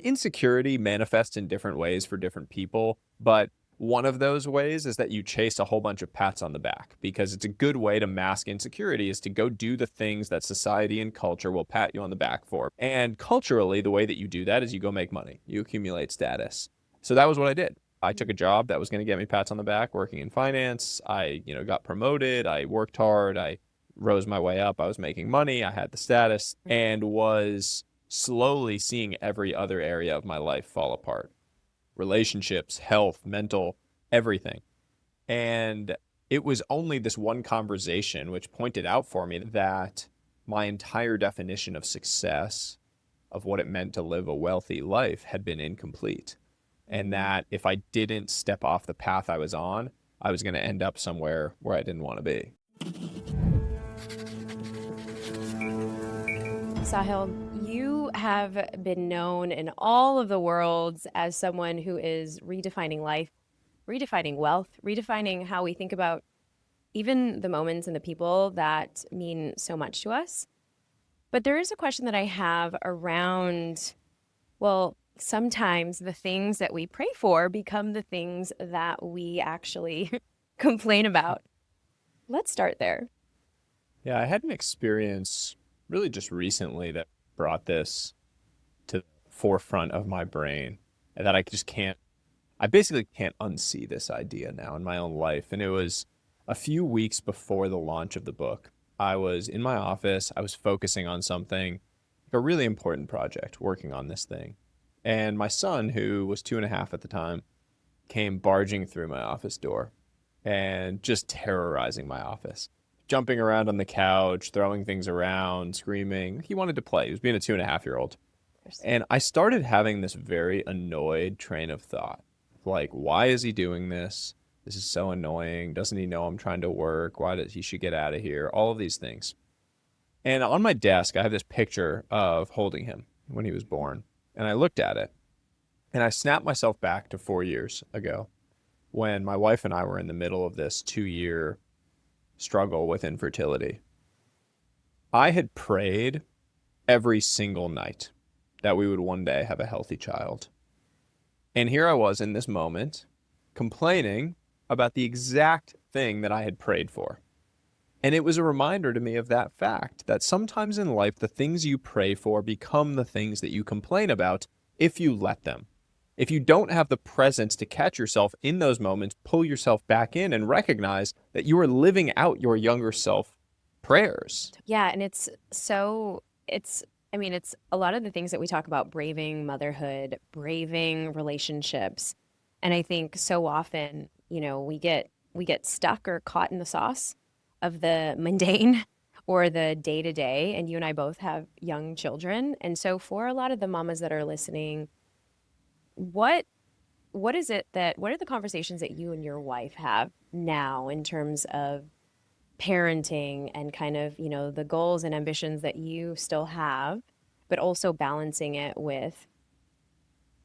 Insecurity manifests in different ways for different people, but one of those ways is that you chase a whole bunch of pats on the back because it's a good way to mask insecurity is to go do the things that society and culture will pat you on the back for. And culturally, the way that you do that is you go make money, you accumulate status. So that was what I did. I took a job that was going to get me pats on the back working in finance. I, got promoted. I worked hard. I rose my way up. I was making money. I had the status and was slowly seeing every other area of my life fall apart. Relationships, health, mental, everything. And it was only this one conversation which pointed out for me that my entire definition of success, of what it meant to live a wealthy life, had been incomplete. And that if I didn't step off the path I was on, I was going to end up somewhere where I didn't want to be. Sahil, you have been known in all of the worlds as someone who is redefining life, redefining wealth, redefining how we think about even the moments and the people that mean so much to us. But there is a question that I have around, well, sometimes the things that we pray for become the things that we actually complain about. Let's start there. Yeah, I had an experience really just recently that brought this to the forefront of my brain and that I basically can't unsee this idea now in my own life. And it was a few weeks before the launch of the book. I was in my office, I was focusing on something, a really important project, working on this thing. And my son, who was 2.5 at the time, came barging through my office door and just terrorizing my office, jumping around on the couch, throwing things around, screaming. He wanted to play. He was being a 2.5-year-old. And I started having this very annoyed train of thought. Like, why is he doing this? This is so annoying. Doesn't he know I'm trying to work? Why does he should get out of here? All of these things. And on my desk, I have this picture of holding him when he was born. And I looked at it and I snapped myself back to 4 years ago when my wife and I were in the middle of this 2-year struggle with infertility. I had prayed every single night that we would one day have a healthy child. And here I was in this moment complaining about the exact thing that I had prayed for. And it was a reminder to me of that fact that sometimes in life, the things you pray for become the things that you complain about if you let them. If you don't have the presence to catch yourself in those moments, pull yourself back in and recognize that you are living out your younger self prayers. Yeah, and it's it's a lot of the things that we talk about braving motherhood, braving relationships. And I think so often, we get stuck or caught in the sauce of the mundane or the day to day. And you and I both have young children. And so for a lot of the mamas that are listening, what what are the conversations that you and your wife have now in terms of parenting and kind of, the goals and ambitions that you still have, but also balancing it with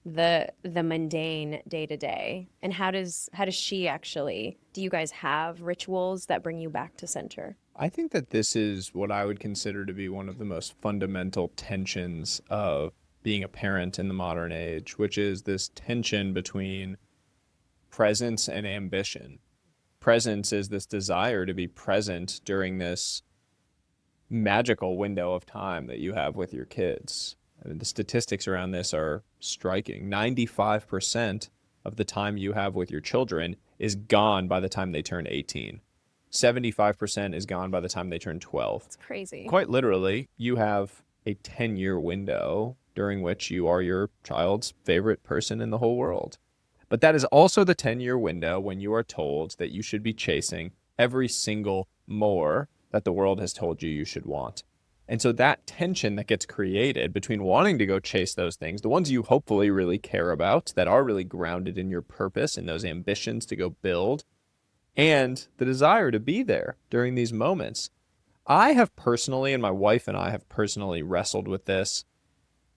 the mundane day to day? And how does she actually, do you guys have rituals that bring you back to center? I think that this is what I would consider to be one of the most fundamental tensions of being a parent in the modern age, which is this tension between presence and ambition. Presence is this desire to be present during this magical window of time that you have with your kids. I mean, the statistics around this are striking. 95% of the time you have with your children is gone by the time they turn 18. 75% is gone by the time they turn 12. It's crazy. Quite literally, you have a 10-year window during which you are your child's favorite person in the whole world. But that is also the 10-year window when you are told that you should be chasing every single more that the world has told you you should want. And so that tension that gets created between wanting to go chase those things, the ones you hopefully really care about, that are really grounded in your purpose and those ambitions to go build, and the desire to be there during these moments. I have personally, and my wife and I have personally wrestled with this,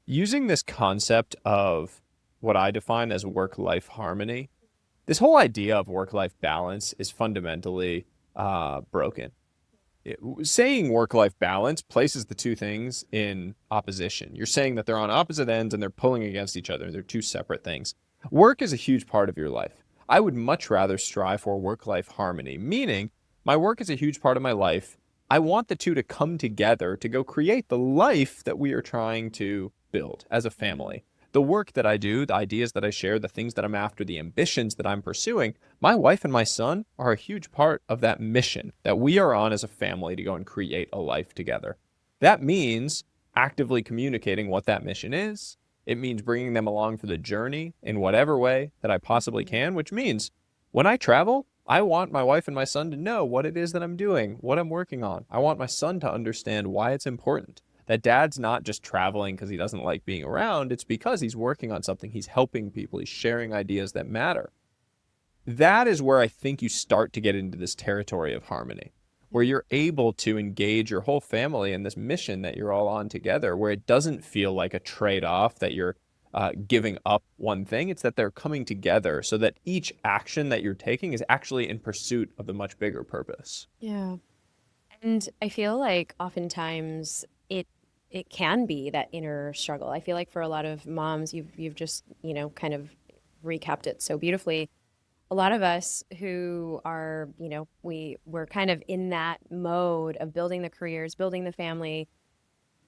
using this concept of what I define as work-life harmony. This whole idea of work-life balance is fundamentally broken. saying work-life balance places the two things in opposition. You're saying that they're on opposite ends and they're pulling against each other. They're two separate things. Work is a huge part of your life. I would much rather strive for work-life harmony, meaning my work is a huge part of my life. I want the two to come together to go create the life that we are trying to build as a family. The work that I do, the ideas that I share, the things that I'm after, the ambitions that I'm pursuing, my wife and my son are a huge part of that mission that we are on as a family to go and create a life together. That means actively communicating what that mission is. It means bringing them along for the journey in whatever way that I possibly Mhm. can, which means when I travel, I want my wife and my son to know what it is that I'm doing, what I'm working on. I want my son to understand why it's important. That dad's not just traveling because he doesn't like being around. It's because he's working on something. He's helping people. He's sharing ideas that matter. That is where I think you start to get into this territory of harmony, where you're able to engage your whole family in this mission that you're all on together, where it doesn't feel like a trade-off that you're giving up one thing. It's that they're coming together so that each action that you're taking is actually in pursuit of the much bigger purpose. Yeah. And I feel like oftentimes it can be that inner struggle. I feel like for a lot of moms, you've just, kind of recapped it so beautifully. A lot of us who are, we're kind of in that mode of building the careers, building the family,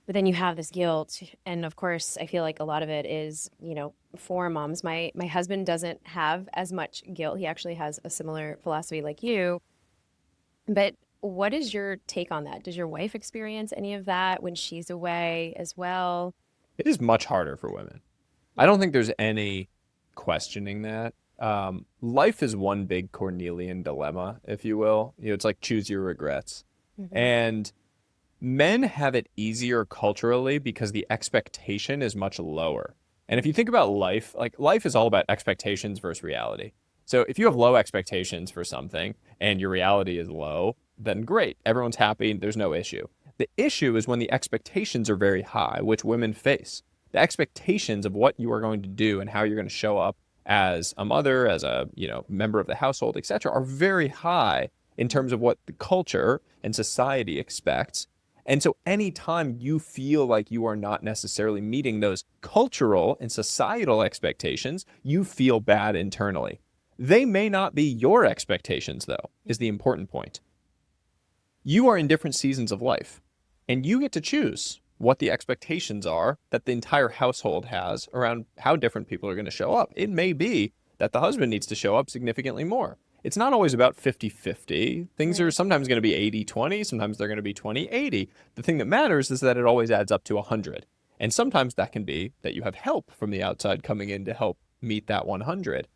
but then you have this guilt. And of course, I feel like a lot of it is, for moms. My husband doesn't have as much guilt. He actually has a similar philosophy like you. But what is your take on that? Does your wife experience any of that when she's away as well? It is much harder for women. I Yeah. don't think there's any questioning that. Life is one big Cornelian dilemma, if you will. It's like choose your regrets. Hmm. And men have it easier culturally because the expectation is much lower. And if you think about life, like life is all about expectations versus reality. So if you have low expectations for something and your reality is low, then great. Everyone's happy. There's no issue. The issue is when the expectations are very high, which women face. The expectations of what you are going to do and how you're going to show up as a mother, as a, member of the household, etc., are very high in terms of what the culture and society expects. And so anytime you feel like you are not necessarily meeting those cultural and societal expectations, you feel bad internally. They may not be your expectations, though, is the important point. You are in different seasons of life, and you get to choose what the expectations are that the entire household has around how different people are going to show up. It may be that the husband needs to show up significantly more. It's not always about 50-50. Things are Right. sometimes going to be 80-20, sometimes they're going to be 20-80. The thing that matters is that it always adds up to 100. And sometimes that can be that you have help from the outside coming in to help meet that 100.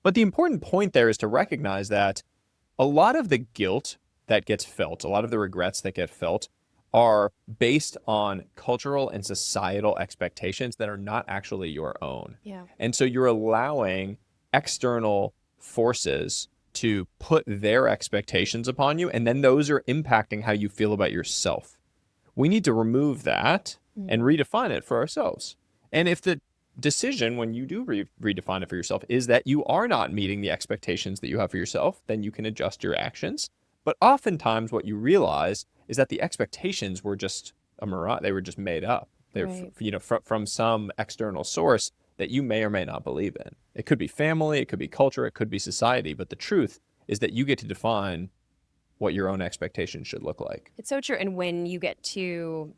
But the important point there is to recognize that a lot of the guilt that gets felt, a lot of the regrets that get felt, are based on cultural and societal expectations that are not actually your own. Yeah. And so you're allowing external forces to put their expectations upon you, and then those are impacting how you feel about yourself. We need to remove that and Mhm. redefine it for ourselves. And if the decision, when you do redefine it for yourself, is that you are not meeting the expectations that you have for yourself, then you can adjust your actions. But oftentimes, what you realize is that the expectations were just a mirage; they were just made up. They're Right. from some external source that you may or may not believe in. It could be family, it could be culture, it could be society. But the truth is that you get to define what your own expectations should look like. It's so true. And when you get to,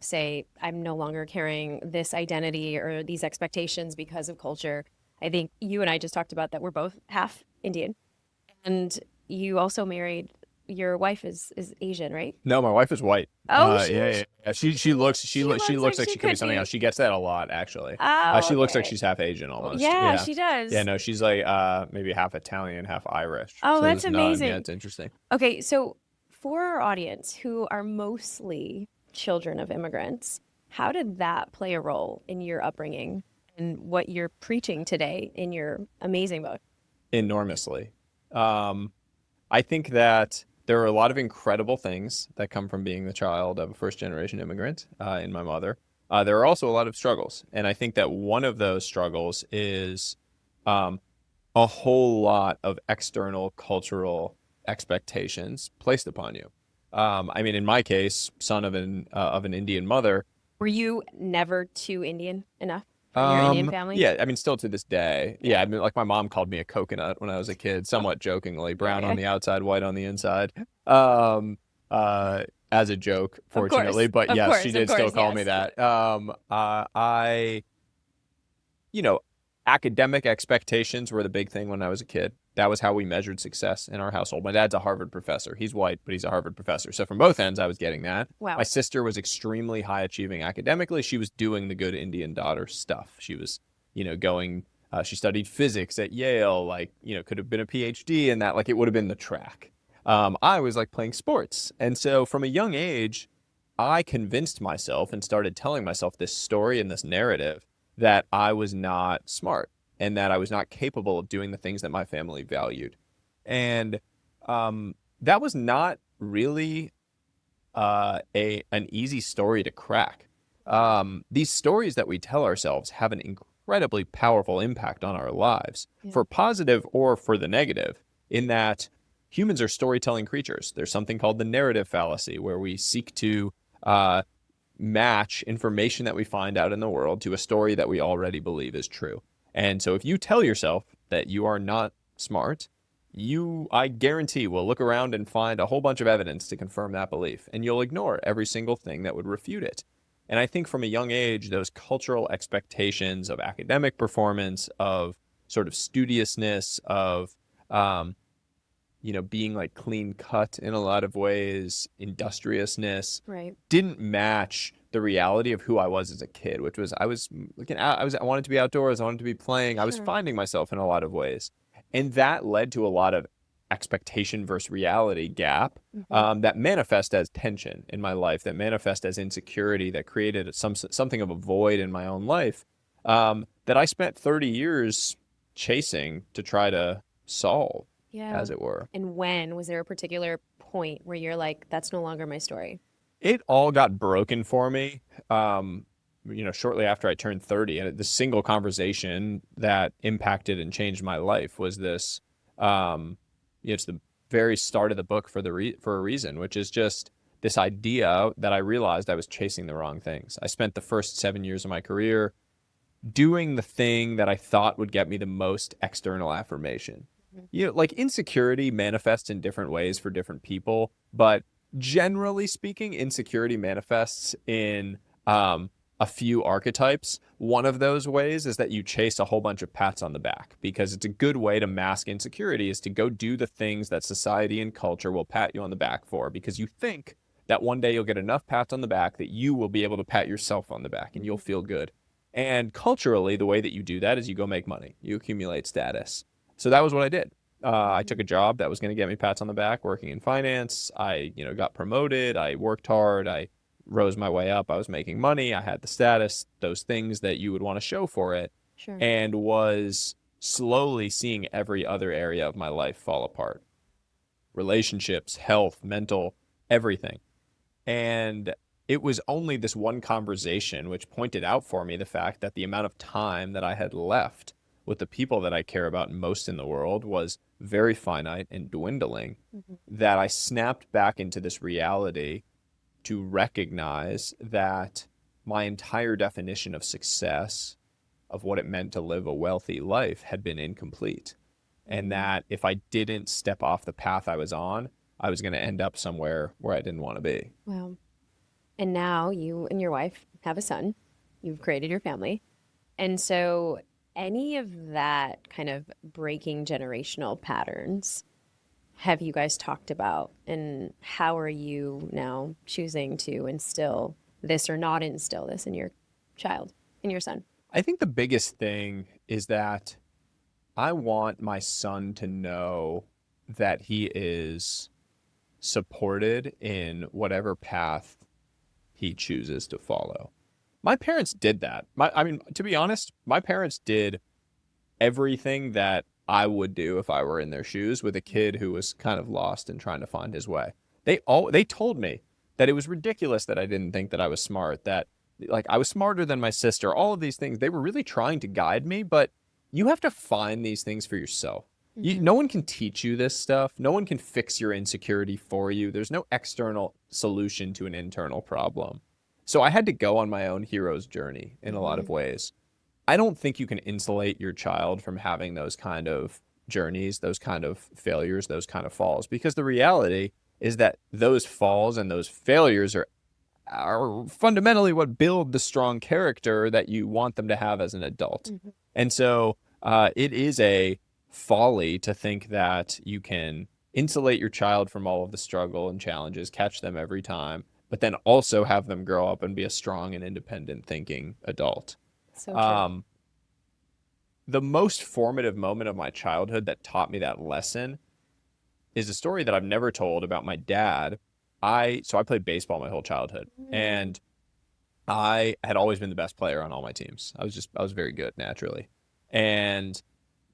say, I'm no longer carrying this identity or these expectations because of culture, I think you and I just talked about that we're both half Indian. And you also married, your wife is Asian, right? No, my wife is white. Oh, Yeah, yeah, yeah. she She looks looks like like she she could be could something else. be. She gets that a lot, actually. Oh, She looks like okay. she's half Asian Well, almost. yeah, Yeah, she yeah. does. No, she's like maybe half Italian, half Irish. Oh, So that's there's none. Yeah, amazing. it's interesting. Okay, so for our audience who are mostly children of immigrants, how did that play a role in your upbringing and what you're preaching today in your amazing book? Enormously. Um, I think that there are a lot of incredible things that come from being the child of a first generation immigrant in my mother. There are also a lot of struggles. And I think that one of those struggles is um, a whole lot of external cultural expectations placed upon you. I mean, in my case, son of an Indian mother. Were you never too Indian enough in your Indian family? Yeah, I mean, still to this day, Yeah. yeah. I mean, like my mom called me a coconut when I was a kid, somewhat jokingly, Yeah, brown on yeah. the outside, white on the inside, um, as a joke, Of fortunately. course. But Of yes, she course. Of did still course. call me Yes. that. You know, academic expectations were the big thing when I was a kid. That was how we measured success in our household. My dad's a Harvard professor. He's white, but he's a Harvard professor. So from both ends, I was getting that. My Wow. sister was extremely high achieving academically. She was doing the good Indian daughter stuff. She was, going, she studied physics at Yale, like, could have been a PhD in that. Like, it would have been the track. I was like playing sports. And so from a young age, I convinced myself and started telling myself this story and this narrative that I was not smart and that I was not capable of doing the things that my family valued. And that was not really a an easy story to crack. These stories that we tell ourselves have an incredibly powerful impact on our lives, Yeah. for positive or for the negative, in that humans are storytelling creatures. There's something called the narrative fallacy, where we seek to uh, match information that we find out in the world to a story that we already believe is true. And so if you tell yourself that you are not smart, I guarantee, will look around and find a whole bunch of evidence to confirm that belief, and you'll ignore every single thing that would refute it. And I think from a young age, those cultural expectations of academic performance, of sort of studiousness, of um, being like clean cut in a lot of ways, industriousness, Right. didn't match the reality of who I was as a kid, which was I was looking out, I wanted to be outdoors, I wanted to be playing, I was Sure. finding myself in a lot of ways. And that led to a lot of expectation versus reality gap Hmm. that manifest as tension in my life, that manifest as insecurity, that created something of a void in my own life that I spent 30 years chasing to try to solve, Yeah. as it were. And when was there a particular point where you're like, that's no longer my story? It all got broken for me, shortly after I turned 30. And the single conversation that impacted and changed my life was this. It's the very start of the book for a reason, which is just this idea that I realized I was chasing the wrong things. I spent the first 7 years of my career doing the thing that I thought would get me the most external affirmation. Mhm. Like insecurity manifests in different ways for different people, but generally speaking, insecurity manifests in a few archetypes. One of those ways is that you chase a whole bunch of pats on the back, because it's a good way to mask insecurity is to go do the things that society and culture will pat you on the back for, because you think that one day you'll get enough pats on the back that you will be able to pat yourself on the back and you'll feel good. And culturally, the way that you do that is you go make money, you accumulate status. So that was what I did. I took Mhm. a job that was going to get me pats on the back, working in finance. I, got promoted. I worked hard. I rose my way up. I was making money. I had the status, those things that you would want to show for it, Sure. and was slowly seeing every other area of my life fall apart: relationships, health, mental, everything. And it was only this one conversation which pointed out for me the fact that the amount of time that I had left with the people that I care about most in the world was very finite and dwindling, Mhm. that I snapped back into this reality to recognize that my entire definition of success, of what it meant to live a wealthy life, had been incomplete. And Mhm. that if I didn't step off the path I was on, I was going to end up somewhere where I didn't want to be. Wow. And now you and your wife have a son. You've created your family. And so, any of that kind of breaking generational patterns have you guys talked about? And how are you now choosing to instill this or not instill this in your child, in your son? I think the biggest thing is that I want my son to know that he is supported in whatever path he chooses to follow. My parents did that. I mean, to be honest, my parents did everything that I would do if I were in their shoes with a kid who was kind of lost and trying to find his way. They told me that it was ridiculous that I didn't think that I was smart, that like I was smarter than my sister, all of these things. They were really trying to guide me, but you have to find these things for yourself. Hmm. No one can teach you this stuff. No one can fix your insecurity for you. There's no external solution to an internal problem. So I had to go on my own hero's journey in a lot Hmm. of ways. I don't think you can insulate your child from having those kind of journeys, those kind of failures, those kind of falls, because the reality is that those falls and those failures are fundamentally what build the strong character that you want them to have as an adult. Hmm. And so it is a folly to think that you can insulate your child from all of the struggle and challenges, catch them every time, but then also have them grow up and be a strong and independent thinking adult. So true. Um, the most formative moment of my childhood that taught me that lesson is a story that I've never told about my dad. I played baseball my whole childhood, Mm. and I had always been the best player on all my teams. I was very good naturally. And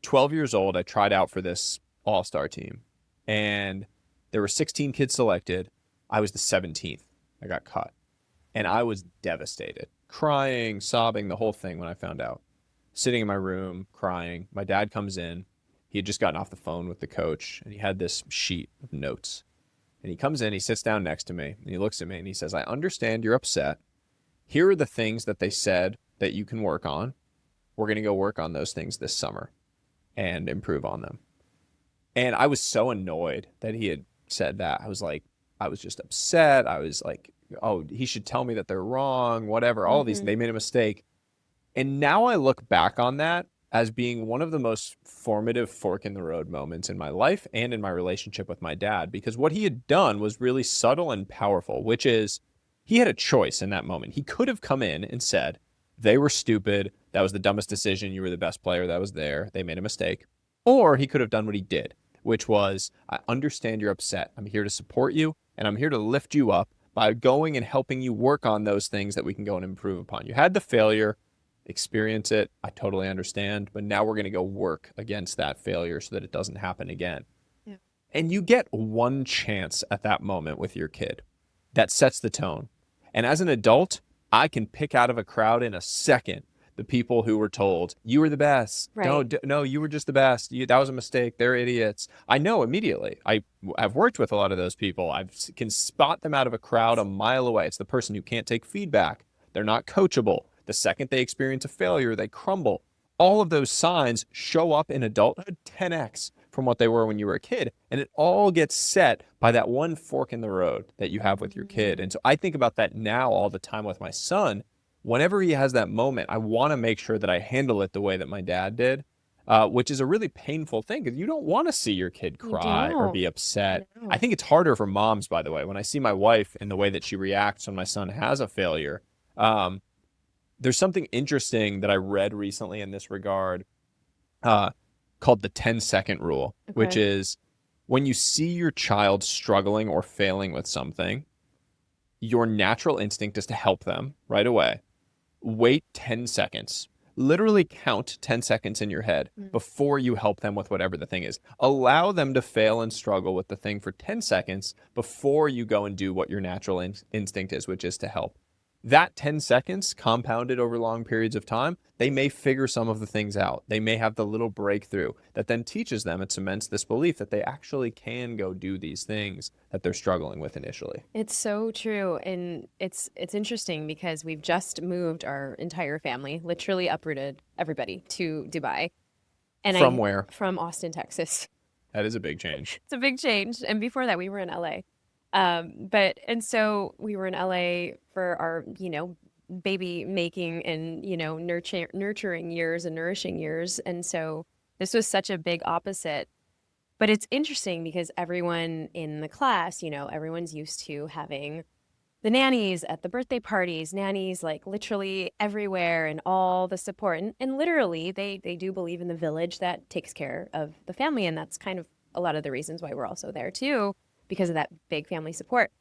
12 years old, I tried out for this all-star team. And there were 16 kids selected. I was the 17th. I got cut. And I was devastated, crying, sobbing, the whole thing when I found out. Sitting in my room, crying. My dad comes in. He had just gotten off the phone with the coach, and he had this sheet of notes. And he comes in, he sits down next to me, and he looks at me and he says, I understand you're upset. Here are the things that they said that you can work on. We're going to go work on those things this summer and improve on them. And I was so annoyed that he had said that. I was just upset. I was like, oh, he should tell me that they're wrong, whatever. All of these, Hmm. they made a mistake. And now I look back on that as being one of the most formative fork in the road moments in my life and in my relationship with my dad, because what he had done was really subtle and powerful, which is he had a choice in that moment. He could have come in and said, they were stupid. That was the dumbest decision. You were the best player that was there. They made a mistake. Or he could have done what he did, which was, I understand you're upset. I'm here to support you and I'm here to lift you up by going and helping you work on those things that we can go and improve upon. You had the failure, experience it. I totally understand. But now we're going to go work against that failure so that it doesn't happen again. Yeah. And you get one chance at that moment with your kid that sets the tone. And as an adult, I can pick out of a crowd in a second the people who were told, you were the best. No, Right. no, you were just the best. That was a mistake. They're idiots. I know immediately. I've worked with a lot of those people. I can spot them out of a crowd a mile away. It's the person who can't take feedback. They're not coachable. The second they experience a failure, they crumble. All of those signs show up in adulthood 10x from what they were when you were a kid. And it all gets set by that one fork in the road that you have with your kid. Hmm. And so I think about that now all the time with my son. Whenever he has that moment, I want to make sure that I handle it the way that my dad did, which is a really painful thing because you don't want to see your kid You cry or don't. be upset. I No. think it's harder for moms, by the way. When I see my wife and the way that she reacts when my son has a failure, um, there's something interesting that I read recently in this regard uh, called the 10-second rule, which Okay. is when you see your child struggling or failing with something, your natural instinct is to help them right away. Wait 10 seconds. Literally count 10 seconds in your head Mm. before you help them with whatever the thing is. Allow them to fail and struggle with the thing for 10 seconds before you go and do what your natural instinct is, which is to help. That 10 seconds compounded over long periods of time, they may figure some of the things out. They may have the little breakthrough that then teaches them and cements this belief that they actually can go do these things that they're struggling with initially. It's so true. And it's interesting because we've just moved our entire family, literally uprooted everybody to Dubai. And From I where? from Austin, Texas. That is a big change. It's a big change. And before that, we were in LA. But and so we were in LA for our, baby making and, nurturing years and nourishing years. And so this was such a big opposite. But it's interesting because everyone in the class, everyone's used to having the nannies at the birthday parties, nannies like literally everywhere and all the support. And literally they do believe in the village that takes care of the family. And that's kind of a lot of the reasons why we're also there too, because of that big family support.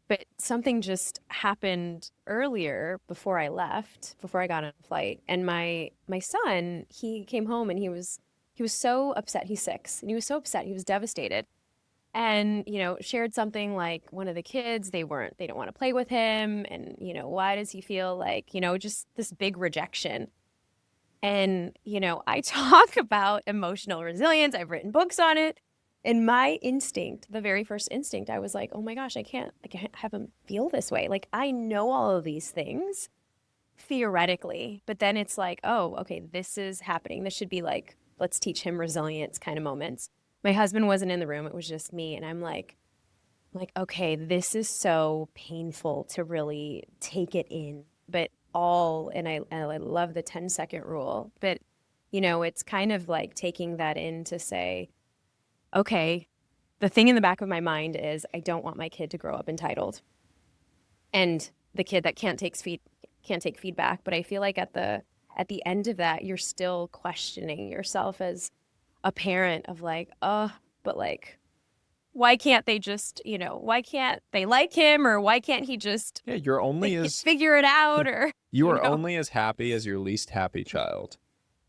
But something just happened earlier before I left, before I got on a flight. And my son, he came home and he was so upset. He's 6, and he was so upset. He was devastated. And, shared something like one of the kids, they don't want to play with him. And, why does he feel like, just this big rejection. And, I talk about emotional resilience. I've written books on it. And my instinct, the very first instinct, I was like, oh my gosh, I can't have him feel this way. Like, I know all of these things theoretically, but then it's like, oh, okay, this is happening. This should be like, let's teach him resilience kind of moments. My husband wasn't in the room. It was just me. And I'm like, okay, this is so painful to really take it in, but and I love the 10-second rule, but it's kind of like taking that in to say, okay, the thing in the back of my mind is I don't want my kid to grow up entitled and the kid that can't take feedback. But I feel like at the end of that, you're still questioning yourself as a parent of like, oh, but like, why can't they just, why can't they like him, or why can't he just Yeah, you're only as figure it out, or you you are know only as happy as your least happy child.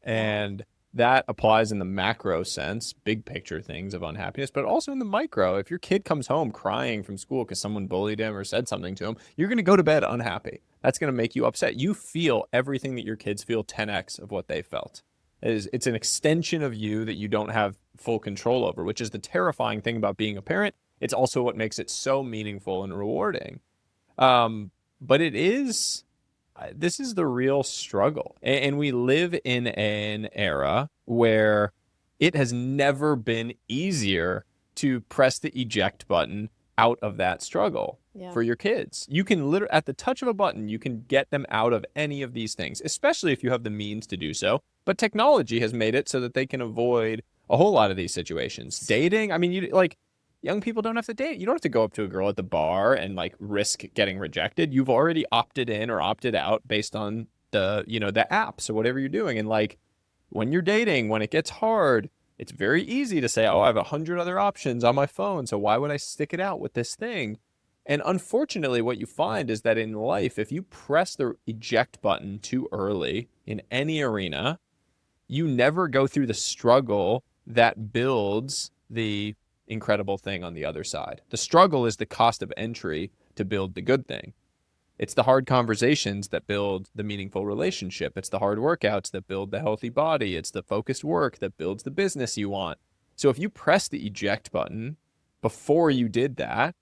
yeah. And that applies in the macro sense, big picture things of unhappiness, but also in the micro. If your kid comes home crying from school because someone bullied him or said something to him, you're going to go to bed unhappy. That's going to make you upset. You feel everything that your kids feel 10x of what they felt. It's an extension of you that you don't have full control over, which is the terrifying thing about being a parent. It's also what makes it so meaningful and rewarding. But this is the real struggle. And we live in an era where it has never been easier to press the eject button out of that struggle Yeah. for your kids. You can literally, at the touch of a button, you can get them out of any of these things, especially if you have the means to do so. But technology has made it so that they can avoid a whole lot of these situations. Dating, I mean, you like young people don't have to date. You don't have to go up to a girl at the bar and like risk getting rejected. You've already opted in or opted out based on the apps or whatever you're doing. And like when you're dating, when it gets hard, it's very easy to say, "Oh, I have 100 other options on my phone, so why would I stick it out with this thing?" And unfortunately, what you find is that in life, if you press the eject button too early in any arena, you never go through the struggle that builds the incredible thing on the other side. The struggle is the cost of entry to build the good thing. It's the hard conversations that build the meaningful relationship. It's the hard workouts that build the healthy body. It's the focused work that builds the business you want. So if you press the eject button before you did that,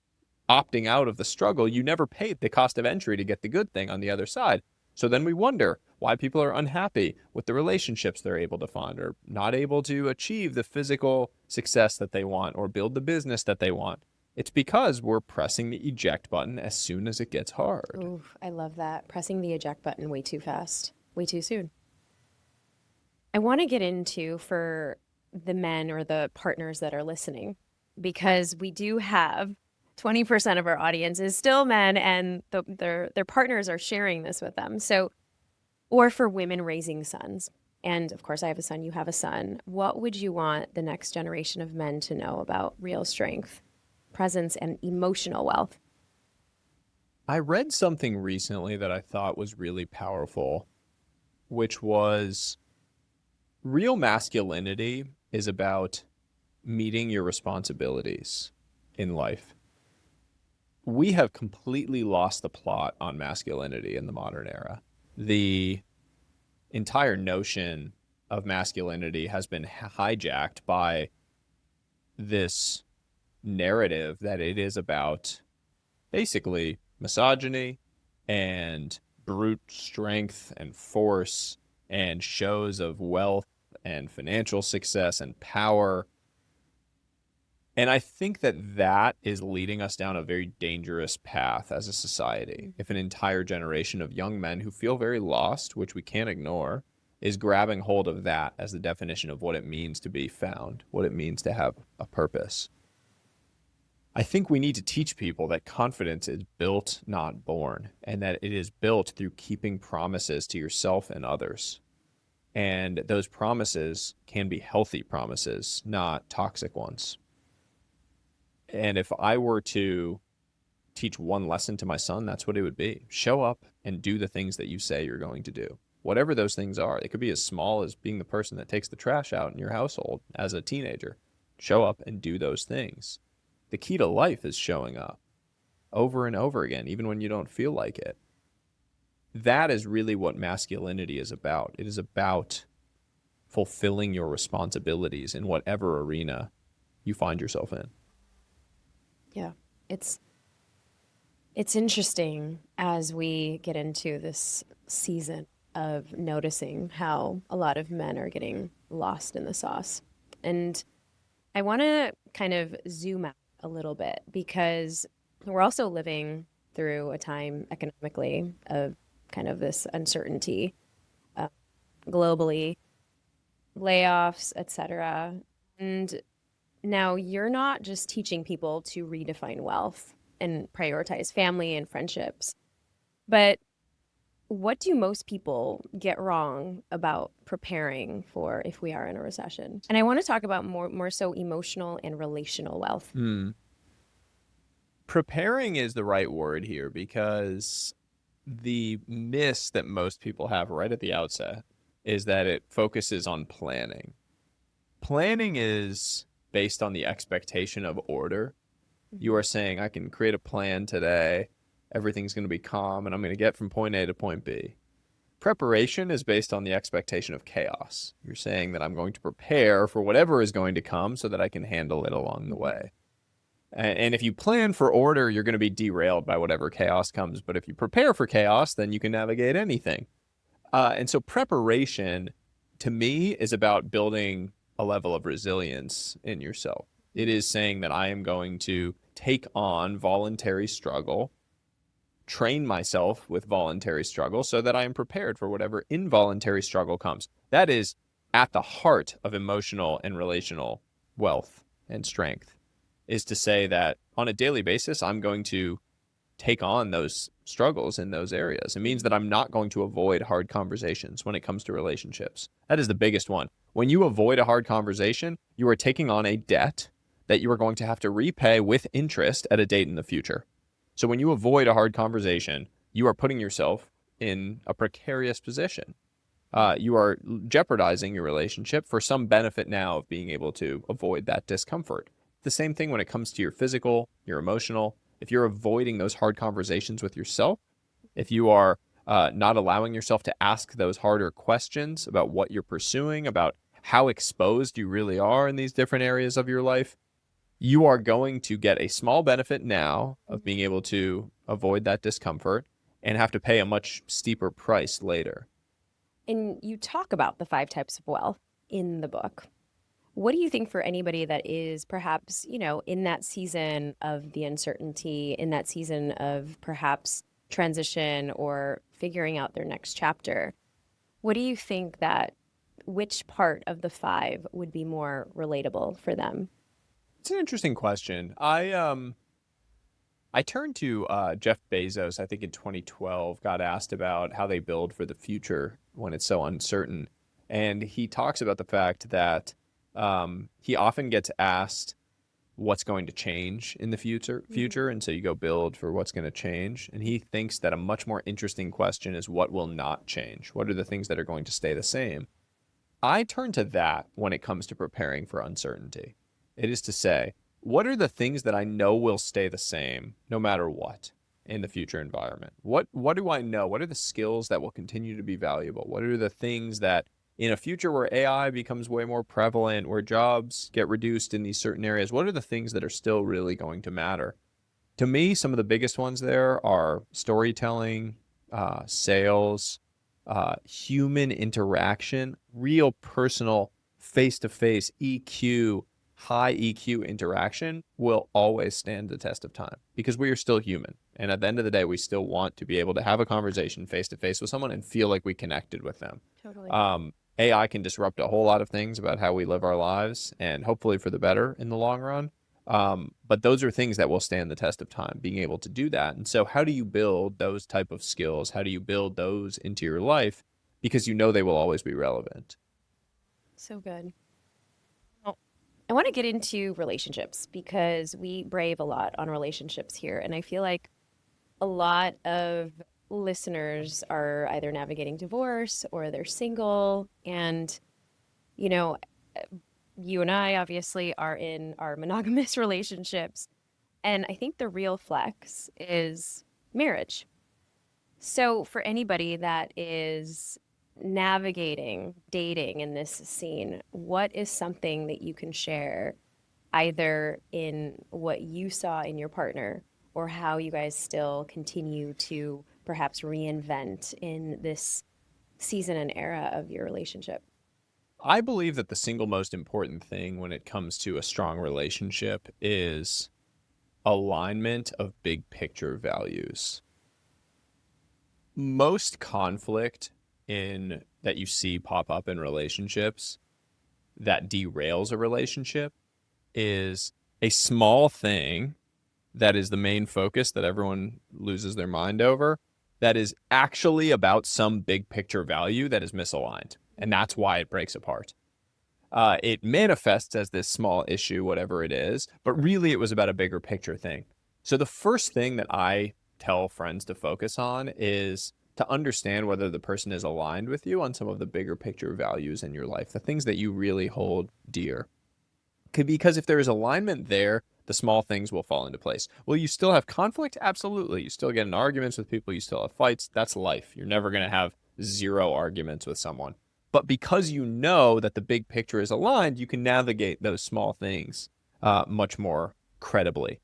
opting out of the struggle, you never paid the cost of entry to get the good thing on the other side. So then we wonder why people are unhappy with the relationships they're able to find or not able to achieve the physical success that they want or build the business that they want. It's because we're pressing the eject button as soon as it gets hard. Ooh, I love that. Pressing the eject button way too fast, way too soon. I want to get into for the men or the partners that are listening, because we do have 20% of our audience is still men, and their partners are sharing this with them. So, or for women raising sons. And of course, I have a son, you have a son. What would you want the next generation of men to know about real strength, presence, and emotional wealth? I read something recently that I thought was really powerful, which was real masculinity is about meeting your responsibilities in life. We have completely lost the plot on masculinity in the modern era. The entire notion of masculinity has been hijacked by this narrative that it is about basically misogyny and brute strength and force and shows of wealth and financial success and power. And I think that that is leading us down a very dangerous path as a society. If an entire generation of young men who feel very lost, which we can't ignore, is grabbing hold of that as the definition of what it means to be found, what it means to have a purpose. I think we need to teach people that confidence is built, not born, and that it is built through keeping promises to yourself and others. And those promises can be healthy promises, not toxic ones. And if I were to teach one lesson to my son, that's what it would be. Show up and do the things that you say you're going to do. Whatever those things are, it could be as small as being the person that takes the trash out in your household as a teenager. Show up and do those things. The key to life is showing up over and over again, even when you don't feel like it. that is really what masculinity is about. It is about fulfilling your responsibilities in whatever arena you find yourself in. Yeah. It's it's interesting as we get into this season of noticing how a lot of men are getting lost in the sauce. And I want to kind of zoom out a little bit because we're also living through a time economically of kind of this uncertainty uh, globally, layoffs, etc. And now you're not just teaching people to redefine wealth and prioritize family and friendships, but what do most people get wrong about preparing for if we are in a recession? And I want to talk about more so emotional and relational wealth. Hmm. Preparing is the right word here because the miss that most people have right at the outset is that it focuses on planning. Planning is based on the expectation of order. You Mhm. are saying, I can create a plan today, everything's going to be calm, and I'm going to get from point A to point B. Preparation is based on the expectation of chaos. You're saying that I'm going to prepare for whatever is going to come so that I can handle it along the Mhm. way. And if you plan for order, you're going to be derailed by whatever chaos comes. But if you prepare for chaos, then you can navigate anything. And so preparation to me is about building a level of resilience in yourself. It is saying that I am going to take on voluntary struggle, train myself with voluntary struggle so that I am prepared for whatever involuntary struggle comes. That is at the heart of emotional and relational wealth and strength, is to say that on a daily basis, I'm going to take on those struggles in those areas. It means that Mhm. I'm not going to avoid hard conversations when it comes to relationships. That is the biggest one. When you avoid a hard conversation, you are taking on a debt that you are going to have to repay with interest at a date in the future. So when you avoid a hard conversation, you are putting yourself in a precarious position. You are jeopardizing your relationship for some benefit now of being able to avoid that discomfort. The same thing when it comes to your physical, your emotional. If you're avoiding those hard conversations with yourself, if you are not allowing yourself to ask those harder questions about what you're pursuing, about how exposed you really are in these different areas of your life, you are going to get a small benefit now of being able to avoid that discomfort and have to pay a much steeper price later. And you talk about the five types of wealth in the book. What do you think for anybody that is perhaps, in that season of the uncertainty, in that season of perhaps transition or figuring out their next chapter? What do you think that which part of the five would be more relatable for them? It's an interesting question. I turned to Jeff Bezos, I think in 2012, got asked about how they build for the future when it's so uncertain. And he talks about the fact that he often gets asked what's going to change in the Mhm. future. And so you go build for what's going to change. And he thinks that a much more interesting question is what will not change? What are the things that are going to stay the same? I turn to that when it comes to preparing for uncertainty. It is to say, what are the things that I know will stay the same no matter what in the future environment? What do I know? What are the skills that will continue to be valuable? What are the things that in a future where AI becomes way more prevalent, where jobs get reduced in these certain areas, what are the things that are still really going to matter? To me, some of the biggest ones there are storytelling, sales, human interaction, real personal face to face EQ, high EQ interaction will always stand the test of time because we are still human. And at the end of the day, we still want to be able to have a conversation face to face with someone and feel like we connected with them. Totally. AI can disrupt a whole lot of things about how we live our lives and hopefully for the better in the long run. But those are things that will stand the test of time, being able to do that. And so how do you build those type of skills? How do you build those into your life? Because you know they will always be relevant. So good. Well, I want to get into relationships because we brave a lot on relationships here. And I feel like a lot of listeners are either navigating divorce or they're single. And, you know, you and I obviously are in our monogamous relationships. And I think the real flex is marriage. So, for anybody that is navigating dating in this scene, what is something that you can share either in what you saw in your partner or how you guys still continue to perhaps reinvent in this season and era of your relationship? I believe that the single most important thing when it comes to a strong relationship is alignment of big picture values. Most conflict in that you see pop up in relationships that derails a relationship is a small thing that is the main focus that everyone loses their mind over, that is actually about some big picture value that is misaligned. And that's why it breaks apart. It manifests as this small issue, whatever it is, but really it was about a bigger picture thing. So the first thing that I tell friends to focus on is to understand whether the person is aligned with you on some of the bigger picture values in your life, the things that you really hold dear. Because if there is alignment there, the small things will fall into place. Will you still have conflict? Absolutely. You still get in arguments with people, you still have fights. That's life. You're never going to have zero arguments with someone. But because you know that the big picture is aligned, you can navigate those small things much more credibly.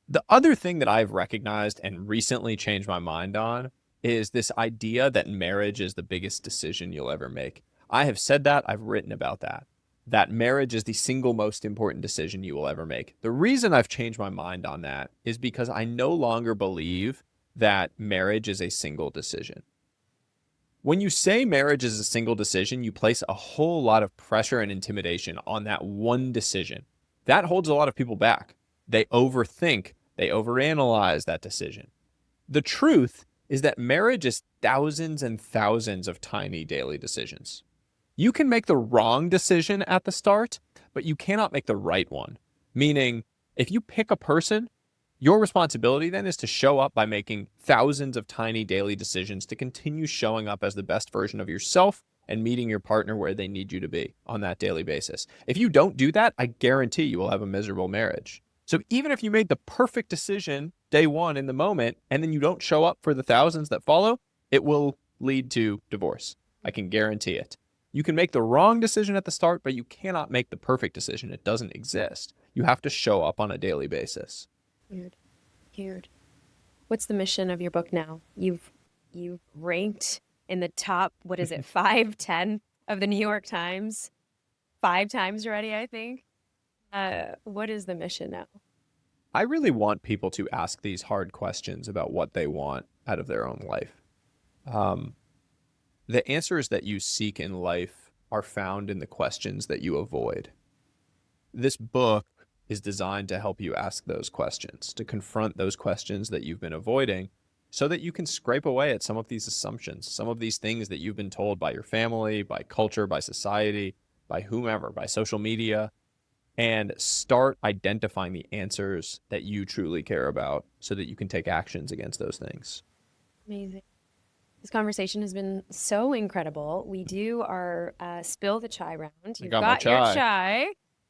The other thing that I've recognized and recently changed my mind on is this idea that marriage is the biggest decision you'll ever make. I have said that, I've written about that. That marriage is the single most important decision you will ever make. The reason I've changed my mind on that is because I no longer believe that marriage is a single decision. When you say marriage is a single decision, you place a whole lot of pressure and intimidation on that one decision. That holds a lot of people back. They overthink, they overanalyze that decision. The truth is that marriage is thousands and thousands of tiny daily decisions. You can make the wrong decision at the start, but you cannot make the right one. Meaning, if you pick a person, your responsibility then is to show up by making thousands of tiny daily decisions to continue showing up as the best version of yourself and meeting your partner where they need you to be on that daily basis. If you don't do that, I guarantee you will have a miserable marriage. So even if you made the perfect decision day one in the moment and then you don't show up for the thousands that follow, it will lead to divorce. I can guarantee it. You can make the wrong decision at the start, but you cannot make the perfect decision. It doesn't exist. You have to show up on a daily basis. Weird. Weird. What's the mission of your book now? You've ranked in the top, what is it, 5, 10 of the New York Times 5 times already, I think. What is the mission now? I really want people to ask these hard questions about what they want out of their own life. Um, the answers that you seek in life are found in the questions that you avoid. This book is designed to help you ask those questions, to confront those questions that you've been avoiding, so that you can scrape away at some of these assumptions, some of these things that you've been told by your family, by culture, by society, by whomever, by social media, and start identifying the answers that you truly care about so that you can take actions against those things. Amazing. This conversation has been so incredible. We do our spill the chai round. I You've got my got your chai. chai,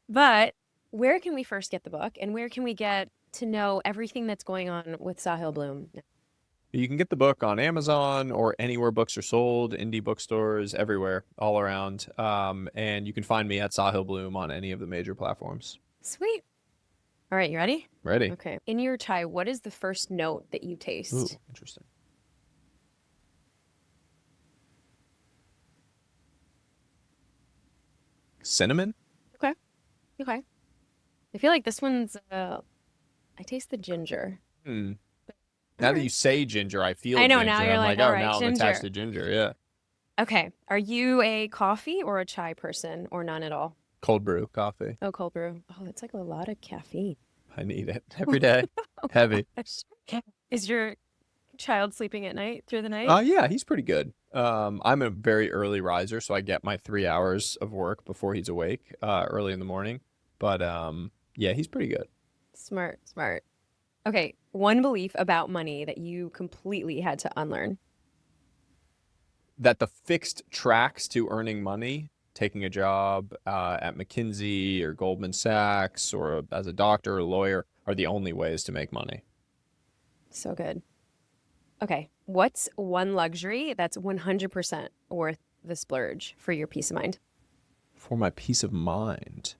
but where can we first get the book and where can we get to know everything that's going on with Sahil Bloom? You can get the book on Amazon or anywhere books are sold, indie bookstores, everywhere, all around. And you can find me at Sahil Bloom on any of the major platforms. Sweet. All right, you ready? Ready? Okay. In your chai, what is the first note that you Ooh, taste? interesting. Cinnamon? Okay. Okay. I feel like this one's I taste the ginger. Hmm. All Now that right. you say ginger, I feel I know now ginger. you're I'm like, like, all oh, right, now I'm attached ginger. to ginger. Yeah. Okay. Are you a coffee or a chai person or none at all? Cold brew coffee. Oh, cold brew. Oh, that's like a lot of caffeine. I need it every day. Heavy. Gosh. Is your child sleeping at night through the night? Yeah, he's pretty good. I'm a very early riser, so I get my 3 hours of work before he's awake, early in the morning. But yeah, he's pretty good. Smart, smart. Okay, one belief about money that you completely had to unlearn. That the fixed tracks to earning money, taking a job at McKinsey or Goldman Sachs or as a doctor or lawyer, are the only ways to make money. So good. Okay, What's one luxury that's 100% worth the splurge for your peace of mind? For my peace of mind,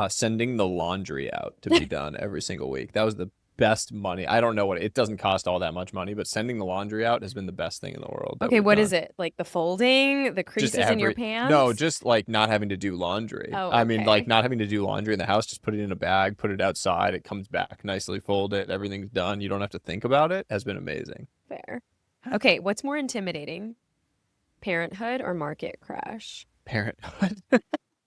sending the laundry out to be done every single week. That was the best money. I don't know what it doesn't cost all that much money, but sending the laundry out has been the best thing in the world that Okay, we've what is done. it? Like the folding, the Just creases in your every no, pants? just like not having to do laundry. Oh, I mean, like okay. not having to do laundry in the house, just put it in a bag, put it outside, it comes back nicely folded, everything's done. You don't have to think about it. Has been amazing. Fair. Okay, what's more intimidating? Parenthood or market crash? Parenthood.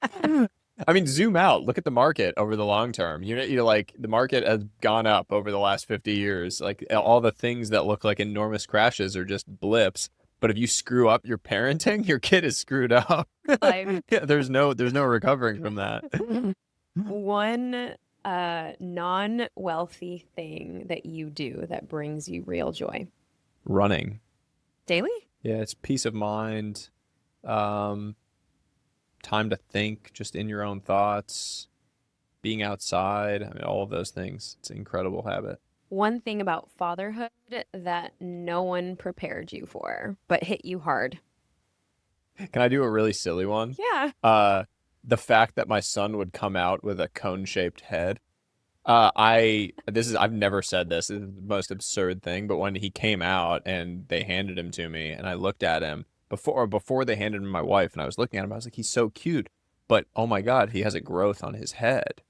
I mean, zoom out. Look at the market over the long term. You know, like the market has gone up over the last 50 years. Like all the things that look like enormous crashes are just blips. But if you screw up your parenting, your kid is screwed up. Life. Yeah, there's no recovering from that. One non-wealthy thing that you do that brings you real joy. Running. Daily? Yeah, it's peace of mind. Um, Time to think, just in your own thoughts, being outside. I mean, all of those things. It's an incredible habit. One thing about fatherhood that no one prepared you for, but hit you hard. Can I do a really silly one? Yeah. Uh, the fact that my son would come out with a cone-shaped head. I've never said this. This is the most absurd thing, but when he came out and they handed him to me and I looked at him before they handed him to my wife and I was looking at him, I was like, he's so cute. But oh my God, he has a growth on his head.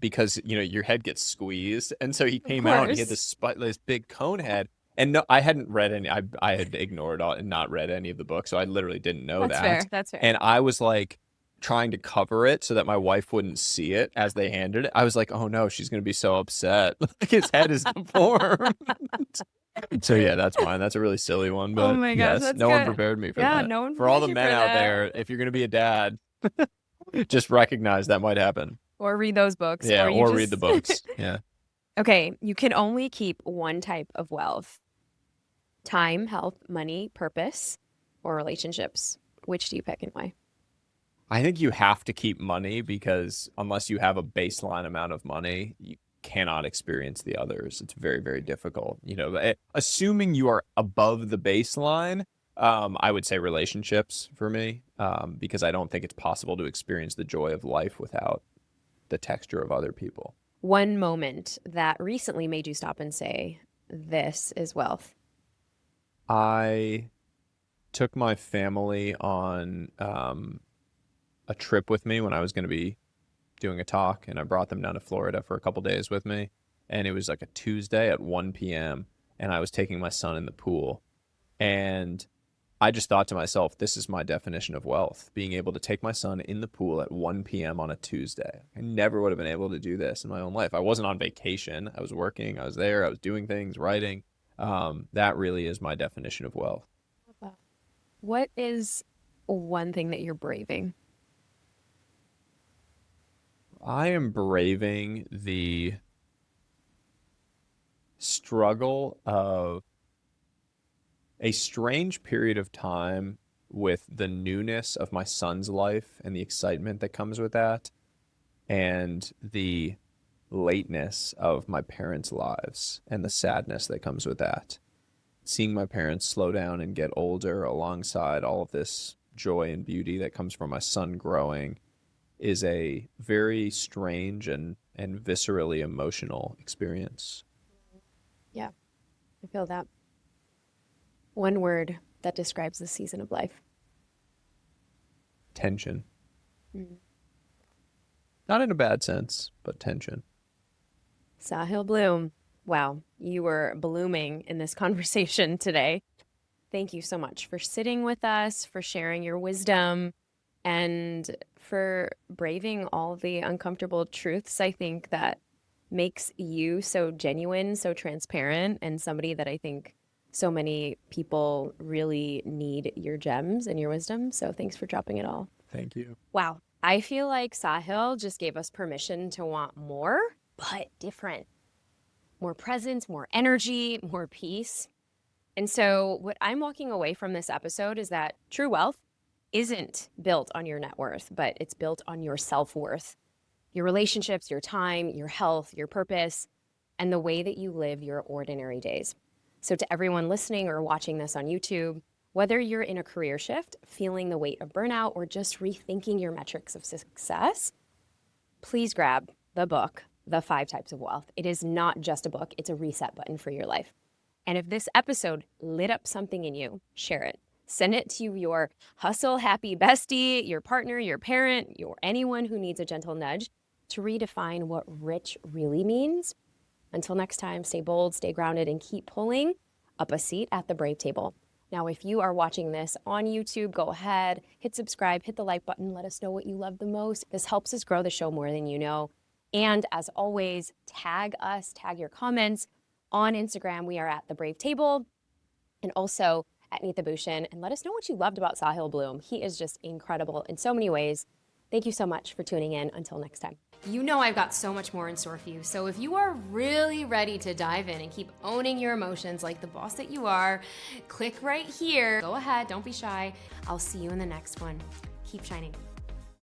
Because your head gets squeezed. And so he Of came out and he had course. this big cone head. And no, I hadn't read any. I had ignored all and not read any of the books, so I literally didn't know That's that. fair. That's fair. And I was like trying to cover it so that my wife wouldn't see it as they handed it. I was like, oh no, she's gonna be so upset. Like his head is deformed. So yeah, that's mine. That's a really silly one, Oh but my gosh, yes, that's no one good. prepared me for Yeah, that. no one For all prepared the you men for out that. there, if you're gonna be a dad, just recognize that might happen. Or read those books, Yeah, or you or read the just. books. Yeah. Okay, you can only keep one type of wealth: time, health, money, purpose, or relationships. Which do you pick and why? I think you have to keep money because unless you have a baseline amount of money, you cannot experience the others. It's very, very difficult. Assuming you are above the baseline, I would say relationships for me, because I don't think it's possible to experience the joy of life without the texture of other people. One moment that recently made you stop and say, "This is wealth." I took my family on a trip with me when I was going to be doing a talk, and I brought them down to Florida for a couple days with me. And it was like a Tuesday at 1 p.m. and I was taking my son in the pool. And I just thought to myself, this is my definition of wealth, being able to take my son in the pool at 1 p.m. on a Tuesday. I never would have been able to do this in my own life. I wasn't on vacation. I was working. I was there. I was doing things, writing. That really is my definition of wealth. Wow. What is one thing that you're braving? I am braving the struggle of a strange period of time with the newness of my son's life and the excitement that comes with that, and the lateness of my parents' lives and the sadness that comes with that. Seeing my parents slow down and get older alongside all of this joy and beauty that comes from my son growing is a very strange and viscerally emotional experience. Yeah, I feel that. One word that describes this season of life. Tension. Mm. Not in a bad sense, but tension. Sahil Bloom. Wow, you were blooming in this conversation today. Thank you so much for sitting with us, for sharing your wisdom, and for braving all the uncomfortable truths. I think that makes you so genuine, so transparent, and somebody that I think so many people really need your gems and your wisdom. So thanks for dropping it all. Thank you. Wow. I feel like Sahil just gave us permission to want more, but different. More presence, more energy, more peace. And so, what I'm walking away from this episode is that true wealth isn't built on your net worth, but it's built on your self worth, your relationships, your time, your health, your purpose, and the way that you live your ordinary days. So to everyone listening or watching this on YouTube, whether you're in a career shift, feeling the weight of burnout, or just rethinking your metrics of success, please grab the book, The 5 Types of Wealth. It is not just a book, it's a reset button for your life. And if this episode lit up something in you, share it. Send it to your hustle happy bestie, your partner, your parent, your anyone who needs a gentle nudge to redefine what rich really means. Until next time, stay bold, stay grounded, and keep pulling up a seat at the Brave Table. Now, if you are watching this on YouTube, go ahead, hit subscribe, hit the like button, let us know what you love the most. This helps us grow the show more than you know. And as always, tag us, tag your comments on Instagram. We are at The Brave Table and also at Neeta Bhushan. And let us know what you loved about Sahil Bloom. He is just incredible in so many ways. Thank you so much for tuning in. Until next time. You know I've got so much more in store for you. So if you are really ready to dive in and keep owning your emotions like the boss that you are, click right here. Go ahead, don't be shy. I'll see you in the next one. Keep shining.